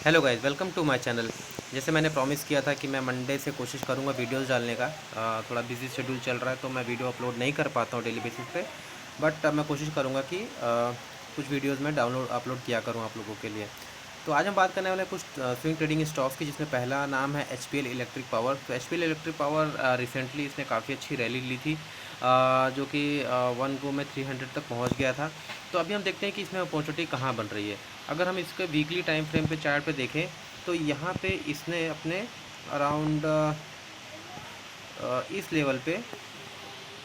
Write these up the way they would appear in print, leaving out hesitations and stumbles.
Hello guys, welcome to my channel. जैसे मैंने promise किया था कि मैं मंडे से कोशिश करूंगा वीडियोस डालने का। थोड़ा बिजी शेड्यूल चल रहा है तो मैं वीडियो अपलोड नहीं कर पाता हूं डेली बेसिस पे। बट मैं कोशिश करूंगा कि कुछ वीडियोस में डाउनलोड अपलोड किया करूं आप लोगों के लिए। तो आज हम बात करने वाले हैं कुछ स्विंग ट्रेडिंग स्टॉक्स की, जिसमें पहला नाम है एच इलेक्ट्रिक पावर। तो एच इलेक्ट्रिक पावर रिसेंटली इसने काफ़ी अच्छी रैली ली थी, जो कि वन गो में 300 तक पहुंच गया था। तो अभी हम देखते हैं कि इसमें अपॉर्चुनिटी कहाँ बन रही है। अगर हम इसके वीकली टाइम फ्रेम पे चार्ट पे देखें तो यहाँ पे इसने अपने अराउंड इस लेवल पे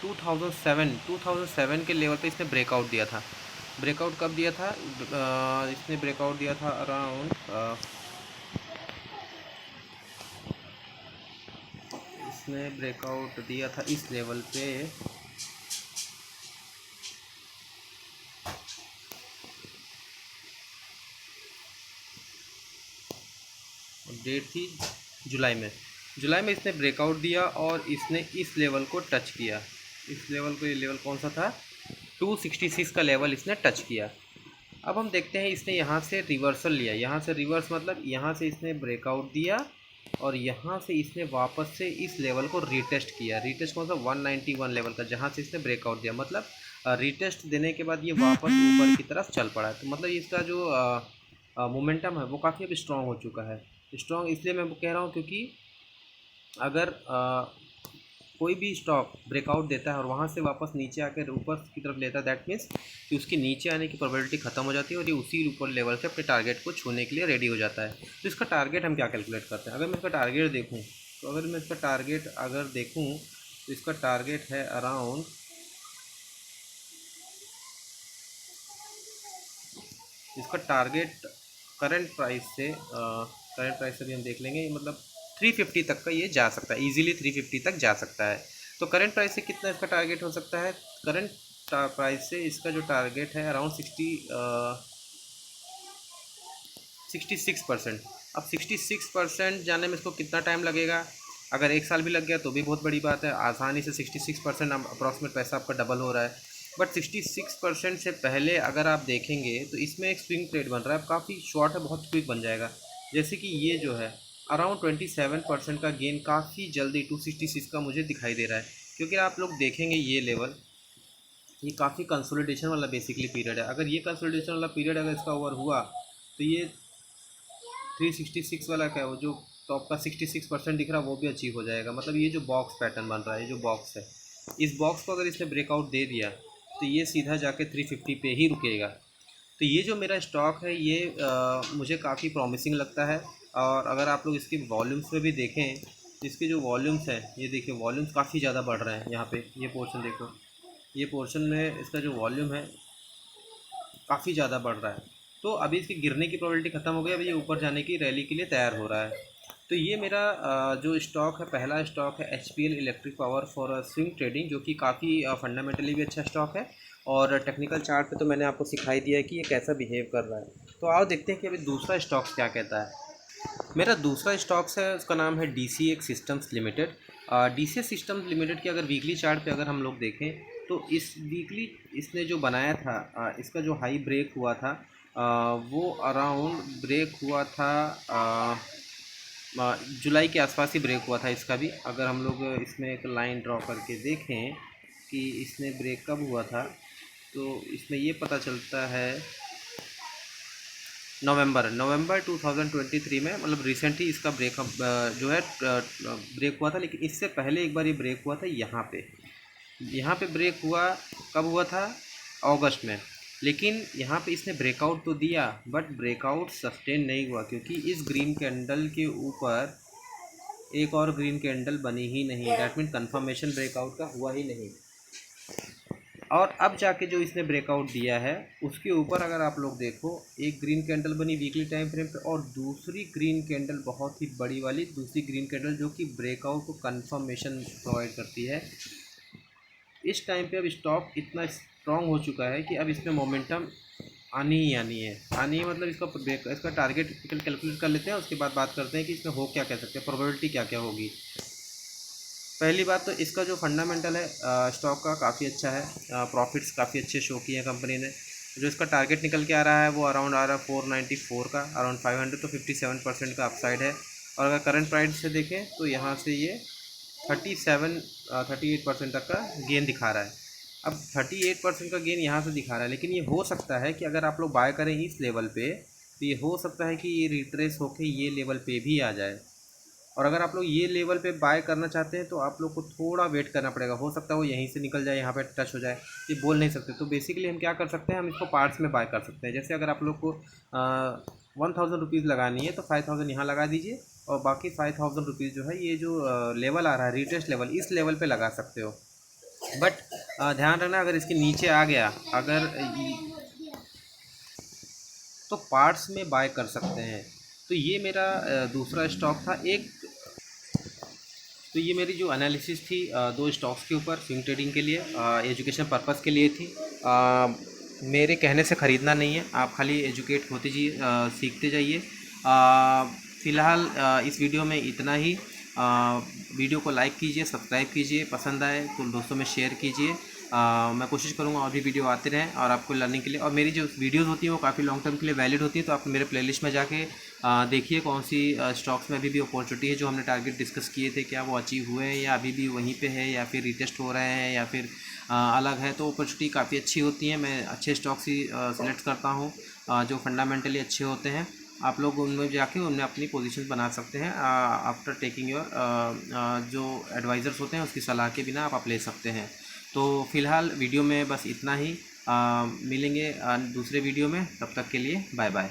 2007 के लेवल पे इसने ब्रेकआउट दिया था। ब्रेकआउट कब दिया था? इसने ब्रेकआउट दिया था अराउंड, इसने ब्रेकआउट दिया था इस लेवल पे। डेट थी जुलाई में इसने ब्रेकआउट दिया और इसने इस लेवल को टच किया। इस लेवल को, ये लेवल कौन सा था? 266 का लेवल इसने टच किया। अब हम देखते हैं इसने यहाँ से रिवर्सल लिया। यहाँ से रिवर्स मतलब यहाँ से इसने ब्रेकआउट दिया और यहाँ से इसने वापस से इस लेवल को रीटेस्ट किया। रीटेस्ट कौन सा? 191 लेवल का, जहाँ से इसने ब्रेकआउट दिया। मतलब रीटेस्ट देने के बाद ये वापस ऊपर की तरफ चल पड़ा है। तो मतलब इसका जो मोमेंटम है वो काफ़ी अब स्ट्रॉन्ग हो चुका है। स्ट्रॉन्ग इसलिए मैं कह रहा हूँ क्योंकि अगर कोई भी स्टॉक ब्रेकआउट देता है और वहाँ से वापस नीचे आकर ऊपर की तरफ लेता है, दैट मीन्स कि उसकी नीचे आने की प्रोबेबिलिटी ख़त्म हो जाती है और ये उसी ऊपर लेवल से अपने टारगेट को छूने के लिए रेडी हो जाता है। तो इसका टारगेट हम क्या कैलकुलेट करते हैं? अगर मैं इसका टारगेट देखूँ तो अगर मैं इसका टारगेट अगर देखूँ तो इसका टारगेट है अराउंड, इसका टारगेट करंट प्राइस से भी हम देख लेंगे, मतलब 350 तक का ये जा सकता है, इजीली 350 तक जा सकता है। तो करंट प्राइस से कितना इसका टारगेट हो सकता है? करंट प्राइस से इसका जो टारगेट है अराउंड 66%। अब 66% जाने में इसको कितना टाइम लगेगा? अगर एक साल भी लग गया तो भी बहुत बड़ी बात है। आसानी से 66% अप्रॉक्सीमेट पैसा आपका डबल हो रहा है। बट 66% से पहले अगर आप देखेंगे तो इसमें एक स्विंग ट्रेड बन रहा है। काफ़ी शॉर्ट है, बहुत क्विक बन जाएगा। जैसे कि ये जो है अराउंड 27% का गेन काफ़ी जल्दी 266 का मुझे दिखाई दे रहा है। क्योंकि आप लोग देखेंगे ये लेवल, ये काफ़ी कंसोलिडेशन वाला बेसिकली पीरियड है। अगर ये कंसोलिडेशन वाला पीरियड अगर इसका ओवर हुआ तो ये 366 वाला क्या है, वो जो टॉप का 66% दिख रहा है वो भी अचीव हो जाएगा। मतलब ये जो बॉक्स पैटर्न बन रहा है, ये जो बॉक्स है, इस बॉक्स को अगर इसने ब्रेकआउट दे दिया तो ये सीधा जाके 350 पे ही रुकेगा। तो ये जो मेरा स्टॉक है ये मुझे काफ़ी प्रॉमिसिंग लगता है। और अगर आप लोग इसके वॉल्यूम्स में भी देखें तो इसके जो वॉल्यूम्स हैं, ये देखिए वॉल्यूम्स काफ़ी ज़्यादा बढ़ रहे हैं। यहाँ पे ये पोर्शन देखो, ये पोर्शन में इसका जो वॉल्यूम है काफ़ी ज़्यादा बढ़ रहा है। तो अभी इसके गिरने की प्रोबेबिलिटी ख़त्म हो गई, अभी ये ऊपर जाने की रैली के लिए तैयार हो रहा है। तो ये मेरा जो स्टॉक है, पहला स्टॉक है H electric power for swing trading, जो कि काफ़ी फंडामेंटली भी अच्छा स्टॉक है। और टेक्निकल चार्ट पे तो मैंने आपको सिखाई दिया है कि ये कैसा बिहेव कर रहा है। तो आओ देखते हैं कि अभी दूसरा स्टॉक्स क्या कहता है। मेरा दूसरा स्टॉक्स है, उसका नाम है D C X systems limited. D C X systems limited की अगर वीकली चार्ट पे अगर हम लोग देखें तो इस वीकली इसने जो बनाया था, इसका जो हाई ब्रेक हुआ था, वो अराउंड ब्रेक हुआ था जुलाई के आसपास ही ब्रेक हुआ था इसका भी। अगर हम लोग इसमें एक लाइन ड्रॉ करके देखें कि इसने ब्रेक कब हुआ था तो इसमें ये पता चलता है नवंबर 2023 में, मतलब रिसेंटली इसका ब्रेकअप जो है ब्रेक हुआ था। लेकिन इससे पहले एक बार ये ब्रेक हुआ था यहाँ पे ब्रेक हुआ। कब हुआ था? अगस्त में। लेकिन यहाँ पे इसने ब्रेकआउट तो दिया बट ब्रेकआउट सस्टेन नहीं हुआ, क्योंकि इस ग्रीन कैंडल के ऊपर एक और ग्रीन कैंडल बनी ही नहीं। दैट मीन कंफर्मेशन ब्रेकआउट का हुआ ही नहीं। और अब जाके जो इसने ब्रेकआउट दिया है उसके ऊपर अगर आप लोग देखो, एक ग्रीन कैंडल बनी वीकली टाइम फ्रेम पे और दूसरी ग्रीन कैंडल, बहुत ही बड़ी वाली दूसरी ग्रीन कैंडल, जो कि ब्रेकआउट को कंफर्मेशन प्रोवाइड करती है। इस टाइम पे अब स्टॉक इतना स्ट्रांग हो चुका है कि अब इसमें मोमेंटम आनी ही आनी है। आनी है मतलब इसका टारगेट कैलकुलेट कर लेते हैं, उसके बाद बात करते हैं कि इसमें हो क्या कह सकते हैं, प्रोबेबिलिटी क्या क्या होगी। पहली बात तो इसका जो फंडामेंटल है स्टॉक का काफ़ी अच्छा है। प्रॉफिट्स काफ़ी अच्छे शो किए हैं कंपनी ने। जो इसका टारगेट निकल के आ रहा है वो अराउंड आ रहा है 494 का, अराउंड 500, तो 57% का अपसाइड है। और अगर करंट प्राइस से देखें तो यहाँ से ये 38% तक का गेन दिखा रहा है। अब 38% का गेन यहाँ से दिखा रहा है, लेकिन ये हो सकता है कि अगर आप लोग बाय करें इस लेवल पे तो ये हो सकता है कि ये रिट्रेस होके ये लेवल पे भी आ जाए। और अगर आप लोग ये लेवल पे बाय करना चाहते हैं तो आप लोग को थोड़ा वेट करना पड़ेगा, हो सकता है वो यहीं से निकल जाए, यहाँ पे टच हो जाए, ये बोल नहीं सकते। तो बेसिकली हम क्या कर सकते हैं, हम इसको पार्ट्स में बाय कर सकते हैं। जैसे अगर आप लोग को 1000 रुपीज़ लगानी है तो 5000 यहाँ लगा दीजिए, और बाकी 5000 रुपीज़ जो है ये जो लेवल आ रहा है रिट्रेस लेवल, इस लेवल पे लगा सकते हो। बट ध्यान रखना अगर इसके नीचे आ गया तो पार्ट्स में बाय कर सकते हैं। तो ये मेरा दूसरा स्टॉक था। तो ये मेरी जो एनालिसिस थी 2 स्टॉक्स के ऊपर स्विंग ट्रेडिंग के लिए, एजुकेशन पर्पस के लिए थी। मेरे कहने से ख़रीदना नहीं है, आप खाली एजुकेट होते जाइए, सीखते जाइए। फ़िलहाल इस वीडियो में इतना ही। वीडियो को लाइक कीजिए, सब्सक्राइब कीजिए, पसंद आए तो दोस्तों में शेयर कीजिए। मैं कोशिश करूँगा और भी वीडियो आते रहें और आपको लर्निंग के लिए। और मेरी जो वीडियोस होती हैं वो काफ़ी लॉन्ग टर्म के लिए वैलिड होती है, तो आप मेरे प्लेलिस्ट में जाके देखिए कौन सी स्टॉक्स में अभी भी अपॉर्चुनिटी है। जो हमने टारगेट डिस्कस किए थे क्या वो अचीव हुए हैं या अभी भी वहीं पे है या फिर रिटेस्ट हो रहे हैं या फिर अलग है। तो अपॉर्चुनिटी काफ़ी अच्छी होती है। मैं अच्छे स्टॉक्स ही सेलेक्ट करता हूँ जो फंडामेंटली अच्छे होते हैं। आप लोग उनमें जाके उनमें अपनी पोजीशन बना सकते हैं। आफ्टर टेकिंग योर जो एडवाइज़र्स होते हैं उसकी सलाह के बिना आप ले सकते हैं। तो फ़िलहाल वीडियो में बस इतना ही। मिलेंगे दूसरे वीडियो में, तब तक के लिए बाय बाय।